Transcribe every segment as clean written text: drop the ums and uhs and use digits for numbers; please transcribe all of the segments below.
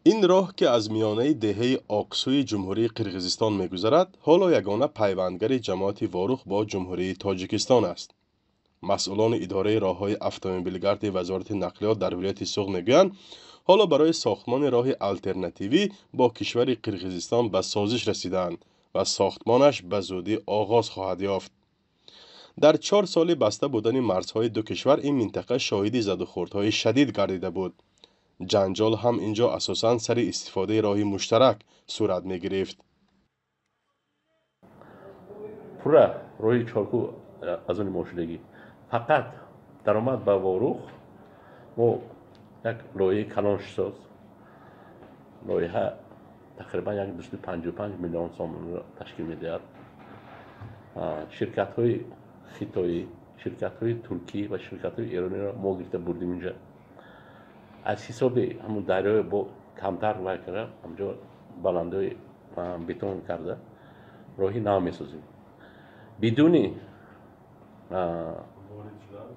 این راه که از میانه دهه آقسوی جمهوری قرقیزستان می‌گذرد، حالا یگانه پیوندگر جماعت واروخ با جمهوری تاجیکستان است. مسئولان اداره راه‌های اتومبیلگرد وزارت نقلیات در ولایت سوغ میگویند حالا برای ساختمان راه آلترناتیوی با کشور قرقیزستان به سازش رسیدند و ساختمانش به زودی آغاز خواهد یافت. در 4 سال بسته بودن مرزهای دو کشور این منطقه شاهد زد و خوردهای شدید گردیده بود. جنجال هم اینجا اساساً سر استفاده راه مشترک صورت می گرفت. پورا روی چارکو از اون مشکلی فقط درآمد به واروخ و یک لایه کلانش ساز لایه تقریبا 255 میلیون سوم را تشکیل می‌دهد. شرکت‌های خیتایی، شرکت‌های ترکی و شرکت‌های ایرانی را ما گرفته بردیم اینجا. از حساب همون دریای با کمتر وای کرده همجا بلندای بتون کرده راهی نام می‌سازیم بدون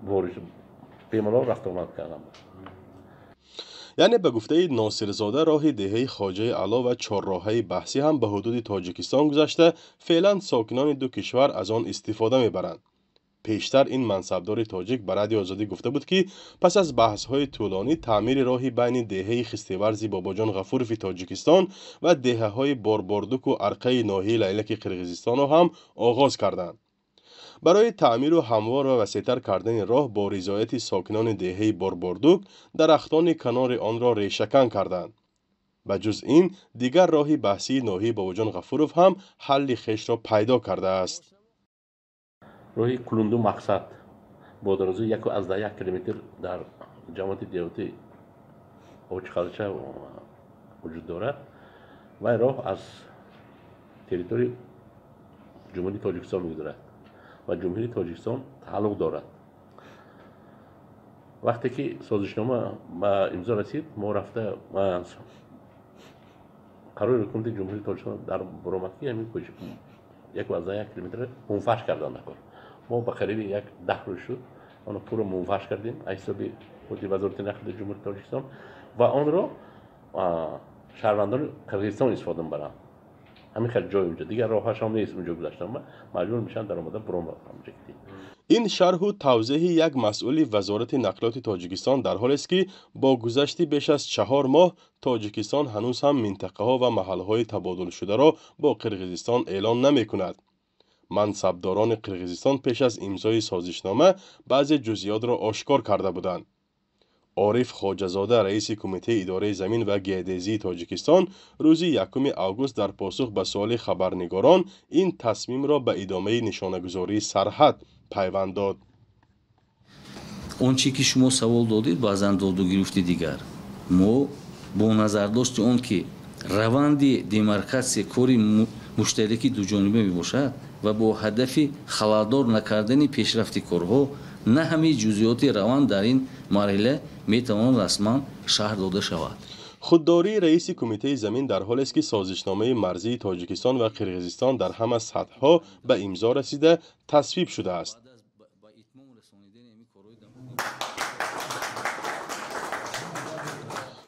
بارش بیمار رفت آمد کردم. یعنی به گفته ناصرزاده راه دهه خواجه علا و چهارراهه بحثی هم به حدود تاجیکستان گذشته فعلا ساکنان دو کشور از آن استفاده میبرند. پیشتر این منصبدار تاجیک به رادیو آزادی گفته بود که پس از بحث‌های طولانی تعمیر راهی بین دهه خستیورزی باباجان غفورف تاجیکستان و دهه‌های بارباردوک و ارقه ناحیه لیلک قرقیزستان را هم آغاز کردند. برای تعمیر و هموار و وسیع‌تر کردن راه با رضایت ساکنان دهه بارباردوک درختان کنار آن را ریشه‌کن کردند. و جز این دیگر راهی بحثی ناحیه باباجان غفورف هم حل خویش را پیدا کرده است. راهی کلوندو مقصد با درازی 1 کیلومتر در جماعت دیوتی اوچخالچه وجود دارد و راه از تریتوری جمهوری تاجیکستان می‌گذرد و جمهوری تاجیکستان تعلق دارد. وقتی که سازشنامه به امضا رسید ما رفته قرار حکومت جمهوری تاجیکستان در برآمدگی همین 1 کیلومتر منفش کردن نکرد. ما به قریب 10 روز شد آن پورا منفش کردیم حساب وزارت نقلیات جمهوری تاجیکستان و آن را شهروندان قرقیزستان استفاده می‌برند. همین خیلی جای اونجا دیگر راهش هم نیست اونجا گذاشتن مجبور میشن در اومده برام همونجا. این شرح و توضیح یک مسئول وزارت نقلیات تاجیکستان در حالی است که با گذشت بیش از 4 ماه تاجیکستان هنوز هم منطقه ها و محل های تبادل شده را با قرقیزستان اعلام نمی کند. منصبداران قرقیزستان پیش از امضای سازشنامه بعضی جزئیات را آشکار کرده بودند. عارف خواجه‌زاده رئیس کمیته اداره زمین و گیاه‌دزدی تاجیکستان روز 1 آگوست در پاسخ به سوال خبرنگاران این تصمیم را به ادامه نشانه‌گذاری سرحد پیوند داد. اون چی که شما سوال دادید بازم داد و گرفتی دیگر ما با نظر داشت اون که روند دیمارکاسیون کاری مشترکی دو جانبه می باشد و با هدف خلالدار نکردن پیشرفت کارها نه همه جزئیات روند در این مرحله می تواند رسما شرح داده شود. خودداری رئیس کمیته زمین در حالی است که سازشنامه مرزی تاجیکستان و قرقیزستان در همه سطح‌ها به امضا رسیده تصویب شده است.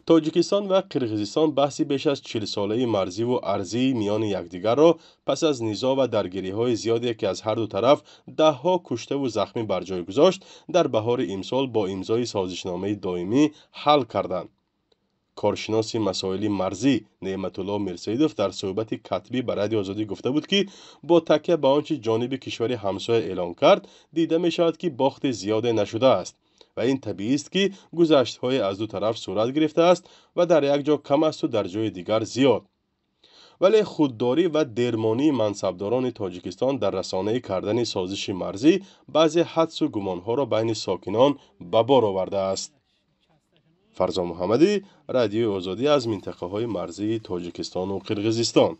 تاجیکستان و قرقیزستان بحثی بیش از 40 ساله مرزی و ارضی میان یکدیگر را پس از نزاع و درگیری‌های زیادی که از هر دو طرف ده‌ها کشته و زخمی بر جای گذاشت در بهار امسال با امضای سازشنامه دائمی حل کردند. کارشناس مسائل مرزی نعمت الله میرسیدوف در صحبت کتبی به رادیو آزادی گفته بود که با تکیه به آنچه جانب کشور همسایه اعلام کرد دیده می شود که باخت زیاد نشده است و این طبیعی است که گذشت‌های از دو طرف صورت گرفته است و در یک جا کم است و در جای دیگر زیاد. ولی خودداری و درمانی منصبداران تاجیکستان در رسانه کردن سازش مرزی بعضی حدس و گمان‌ها را بین ساکنان به بار آورده است. فرزان محمدی، رادیو آزادی از منطقه های مرزی تاجیکستان و قرقیزستان.